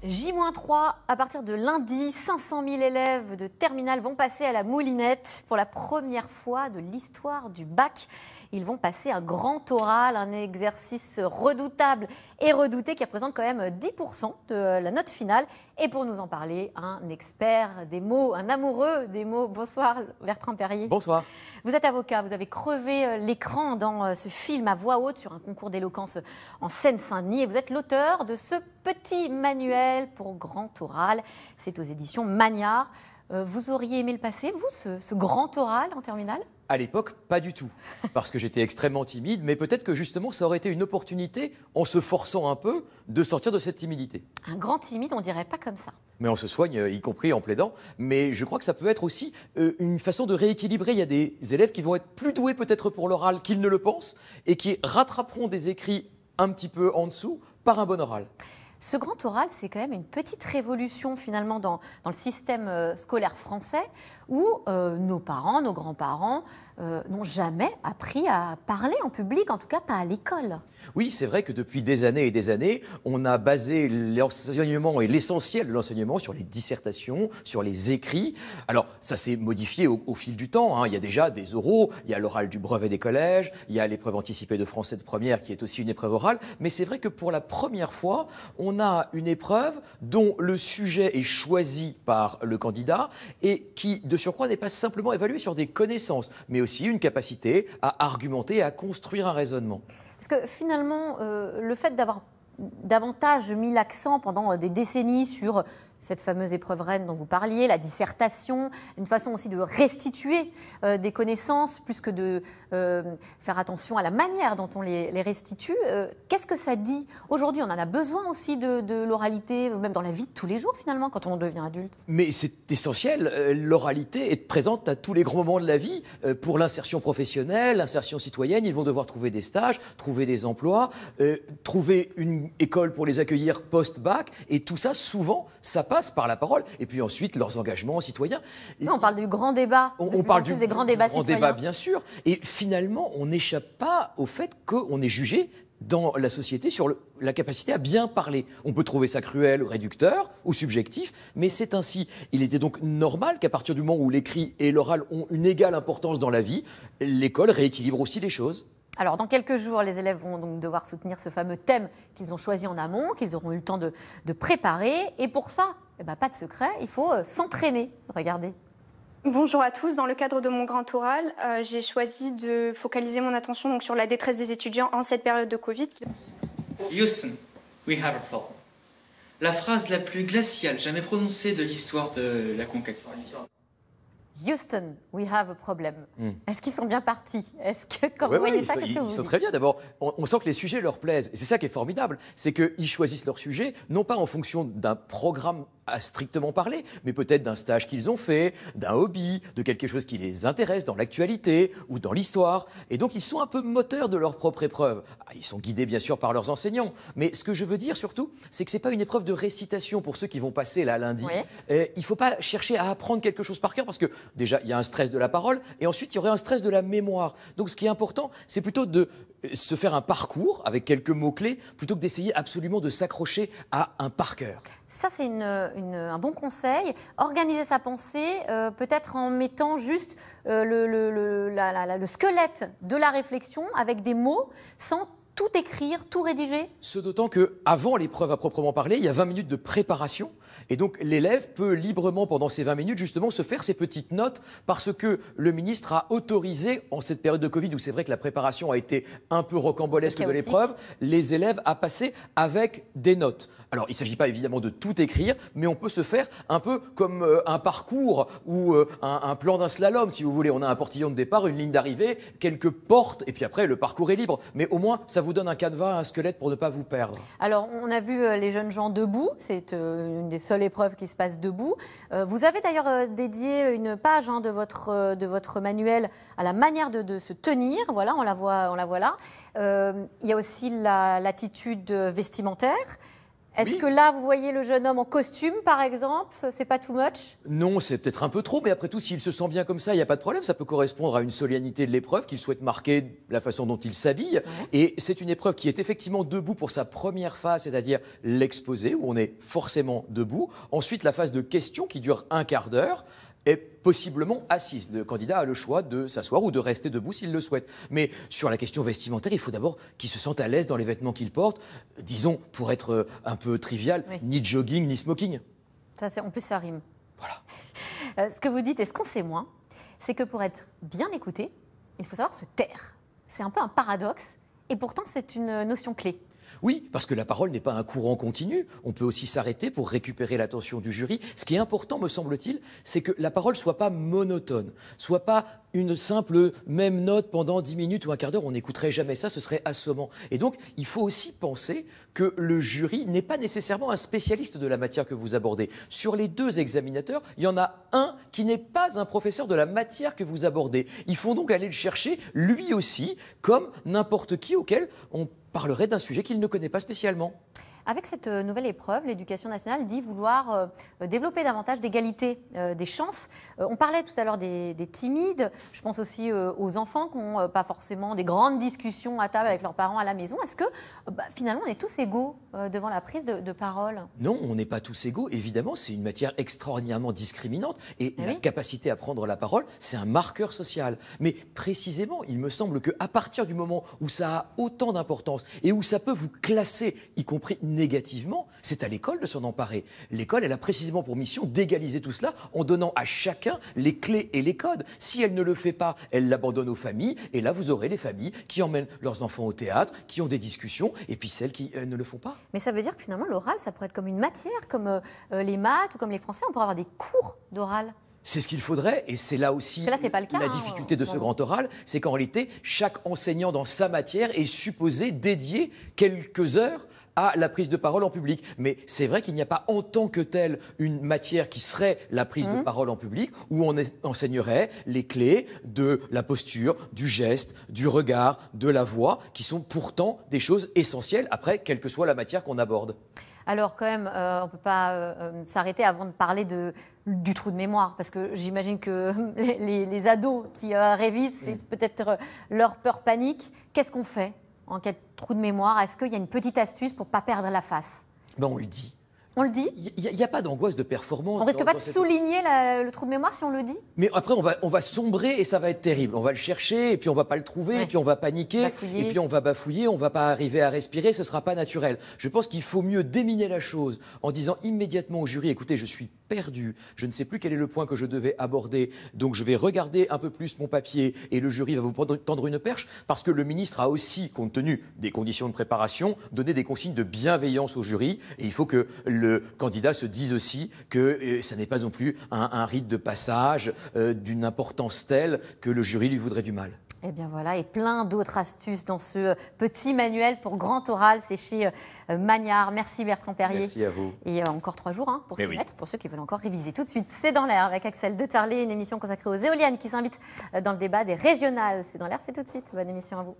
J-3, à partir de lundi, 500 000 élèves de terminale vont passer à la moulinette. Pour la première fois de l'histoire du bac, ils vont passer un grand oral, un exercice redoutable et redouté qui représente quand même 10% de la note finale. Et pour nous en parler, un expert des mots, un amoureux des mots. Bonsoir Bertrand Perrier. Bonsoir. Vous êtes avocat, vous avez crevé l'écran dans ce film à voix haute sur un concours d'éloquence en Seine-Saint-Denis et vous êtes l'auteur de ce petit manuel pour grand oral. C'est aux éditions Magnard. Vous auriez aimé le passer, vous, ce grand oral en terminale ? À l'époque, pas du tout, parce que j'étais extrêmement timide, mais peut-être que justement ça aurait été une opportunité, en se forçant un peu, de sortir de cette timidité. Un grand timide, on dirait pas comme ça. Mais on se soigne, y compris en plaidant. Mais je crois que ça peut être aussi une façon de rééquilibrer. Il y a des élèves qui vont être plus doués peut-être pour l'oral qu'ils ne le pensent, et qui rattraperont des écrits un petit peu en dessous par un bon oral. Ce grand oral, c'est quand même une petite révolution finalement dans le système scolaire français où nos parents, nos grands-parents n'ont jamais appris à parler en public, en tout cas pas à l'école. Oui, c'est vrai que depuis des années et des années, on a basé l'enseignement et l'essentiel de l'enseignement sur les dissertations, sur les écrits. Alors, ça s'est modifié au fil du temps, hein. Il y a déjà des oraux, il y a l'oral du brevet des collèges, il y a l'épreuve anticipée de français de première qui est aussi une épreuve orale. Mais c'est vrai que pour la première fois, on a une épreuve dont le sujet est choisi par le candidat et qui, de surcroît, n'est pas simplement évalué sur des connaissances, mais aussi une capacité à argumenter et à construire un raisonnement. Parce que finalement, le fait d'avoir davantage mis l'accent pendant des décennies sur cette fameuse épreuve reine dont vous parliez, la dissertation, une façon aussi de restituer des connaissances, plus que de faire attention à la manière dont on les restitue. Qu'est-ce que ça dit ? Aujourd'hui, on en a besoin aussi de l'oralité, même dans la vie de tous les jours finalement, quand on devient adulte. Mais c'est essentiel, l'oralité est présente à tous les grands moments de la vie. Pour l'insertion professionnelle, l'insertion citoyenne, ils vont devoir trouver des stages, trouver des emplois, trouver une école pour les accueillir post-bac, et tout ça, souvent, ça passe par la parole, et puis ensuite leurs engagements citoyens. Oui, on parle du grand débat. On parle des grands débats citoyens. Débat, bien sûr. Et finalement, on n'échappe pas au fait qu'on est jugé dans la société sur la capacité à bien parler. On peut trouver ça cruel, réducteur ou subjectif, mais c'est ainsi. Il était donc normal qu'à partir du moment où l'écrit et l'oral ont une égale importance dans la vie, l'école rééquilibre aussi les choses. Alors, dans quelques jours, les élèves vont donc devoir soutenir ce fameux thème qu'ils ont choisi en amont, qu'ils auront eu le temps de préparer. Et pour ça, pas de secret, il faut s'entraîner. Regardez. Bonjour à tous. Dans le cadre de mon grand oral, j'ai choisi de focaliser mon attention donc, sur la détresse des étudiants en cette période de Covid. Houston, we have a problem. La phrase la plus glaciale jamais prononcée de l'histoire de la conquête spatiale. Houston, we have a problem. Est-ce qu'ils sont bien partis? Est-ce que quand Ouais, vous voyez ouais, ça, ils sont très bien. D'abord, on sent que les sujets leur plaisent. Et c'est ça qui est formidable. C'est qu'ils choisissent leur sujet, non pas en fonction d'un programme à strictement parler, mais peut-être d'un stage qu'ils ont fait, d'un hobby, de quelque chose qui les intéresse dans l'actualité ou dans l'histoire. Et donc, ils sont un peu moteurs de leur propre épreuve. Ils sont guidés, bien sûr, par leurs enseignants. Mais ce que je veux dire, surtout, c'est que ce n'est pas une épreuve de récitation pour ceux qui vont passer là lundi. Oui. Il ne faut pas chercher à apprendre quelque chose par cœur parce que, déjà, il y a un stress de la parole et ensuite, il y aurait un stress de la mémoire. Donc, ce qui est important, c'est plutôt de se faire un parcours avec quelques mots-clés plutôt que d'essayer absolument de s'accrocher à un par cœur. Ça, c'est un bon conseil. Organiser sa pensée, peut-être en mettant juste le squelette de la réflexion avec des mots, sans tout écrire, tout rédiger. Ce d'autant qu'avant l'épreuve à proprement parler, il y a 20 minutes de préparation. Et donc l'élève peut librement, pendant ces 20 minutes, justement, se faire ses petites notes parce que le ministre a autorisé, en cette période de Covid, où c'est vrai que la préparation a été un peu rocambolesque de l'épreuve, les élèves à passer avec des notes. Alors, il ne s'agit pas évidemment de tout écrire, mais on peut se faire un peu comme un parcours ou un plan d'un slalom, si vous voulez. On a un portillon de départ, une ligne d'arrivée, quelques portes, et puis après, le parcours est libre. Mais au moins, ça vous donne un canevas, un squelette pour ne pas vous perdre. Alors, on a vu les jeunes gens debout. C'est une des seules épreuves qui se passe debout. Vous avez d'ailleurs dédié une page de votre manuel à la manière de se tenir. Voilà, on la voit là. Il y a aussi l'attitude vestimentaire. Est-ce que là, vous voyez le jeune homme en costume, par exemple? C'est pas too much? Non, c'est peut-être un peu trop, mais après tout, s'il se sent bien comme ça, il n'y a pas de problème. Ça peut correspondre à une solennité de l'épreuve qu'il souhaite marquer la façon dont il s'habille. Et c'est une épreuve qui est effectivement debout pour sa première phase, c'est-à-dire l'exposé, où on est forcément debout. Ensuite, la phase de questions qui dure un quart d'heure est possiblement assise. Le candidat a le choix de s'asseoir ou de rester debout s'il le souhaite. Mais sur la question vestimentaire, il faut d'abord qu'il se sente à l'aise dans les vêtements qu'il porte. Disons, pour être un peu trivial, ni jogging, ni smoking. Ça, en plus, ça rime. Voilà. Ce que vous dites, et ce qu'on sait moins, c'est que pour être bien écouté, il faut savoir se taire. C'est un peu un paradoxe, et pourtant, c'est une notion clé. Oui, parce que la parole n'est pas un courant continu. On peut aussi s'arrêter pour récupérer l'attention du jury. Ce qui est important, me semble-t-il, c'est que la parole ne soit pas monotone, soit pas une simple même note pendant 10 minutes ou un quart d'heure. On n'écouterait jamais ça, ce serait assommant. Et donc, il faut aussi penser que le jury n'est pas nécessairement un spécialiste de la matière que vous abordez. Sur les 2 examinateurs, il y en a un qui n'est pas un professeur de la matière que vous abordez. Il faut donc aller le chercher, lui aussi, comme n'importe qui auquel on parlerait d'un sujet qu'il ne connaît pas spécialement. Avec cette nouvelle épreuve, l'Éducation nationale dit vouloir développer davantage d'égalité des chances. On parlait tout à l'heure des timides. Je pense aussi aux enfants qui n'ont pas forcément des grandes discussions à table avec leurs parents à la maison. Est-ce que finalement on est tous égaux devant la prise de parole? Non, on n'est pas tous égaux. Évidemment, c'est une matière extraordinairement discriminante. Et la capacité à prendre la parole, c'est un marqueur social. Mais précisément, il me semble qu'à partir du moment où ça a autant d'importance et où ça peut vous classer, y compris négativement, c'est à l'école de s'en emparer. L'école, elle a précisément pour mission d'égaliser tout cela en donnant à chacun les clés et les codes. Si elle ne le fait pas, elle l'abandonne aux familles. Et là, vous aurez les familles qui emmènent leurs enfants au théâtre, qui ont des discussions, et puis celles qui ne le font pas. Mais ça veut dire que finalement, l'oral, ça pourrait être comme une matière, comme les maths ou comme les français. On pourrait avoir des cours d'oral. C'est ce qu'il faudrait, et c'est là aussi là, c'est pas le cas, la difficulté de ce grand oral, c'est qu'en réalité, chaque enseignant dans sa matière est supposé dédier quelques heures à la prise de parole en public. Mais c'est vrai qu'il n'y a pas en tant que telle une matière qui serait la prise de parole en public, où on enseignerait les clés de la posture, du geste, du regard, de la voix, qui sont pourtant des choses essentielles, après, quelle que soit la matière qu'on aborde. Alors quand même, on ne peut pas s'arrêter avant de parler du trou de mémoire, parce que j'imagine que les ados qui révisent, c'est peut-être leur peur panique. Qu'est-ce qu'on fait en cas de trou de mémoire? Est-ce qu'il y a une petite astuce pour ne pas perdre la face? On le dit. On le dit? Il n'y a pas d'angoisse de performance. On risque pas de souligner le trou de mémoire si on le dit? Mais après, on va sombrer et ça va être terrible. On va le chercher et puis on va pas le trouver et puis on va paniquer et puis on va bafouiller, on va pas arriver à respirer, ce sera pas naturel. Je pense qu'il faut mieux déminer la chose en disant immédiatement au jury, écoutez, je suis perdu, je ne sais plus quel est le point que je devais aborder, donc je vais regarder un peu plus mon papier et le jury va vous tendre une perche, parce que le ministre a aussi, compte tenu des conditions de préparation, donné des consignes de bienveillance au jury, et il faut que le candidat se dise aussi que ça n'est pas non plus un rite de passage d'une importance telle que le jury lui voudrait du mal. Et bien voilà, et plein d'autres astuces dans ce petit manuel pour grand oral, c'est chez Magnard. Merci Bertrand Perrier. Merci à vous. Et encore 3 jours pour s'y mettre, pour ceux qui veulent encore réviser. Tout de suite, C'est dans l'air avec Axel de Tarlet, une émission consacrée aux éoliennes qui s'invite dans le débat des régionales. C'est dans l'air, c'est tout de suite. Bonne émission à vous.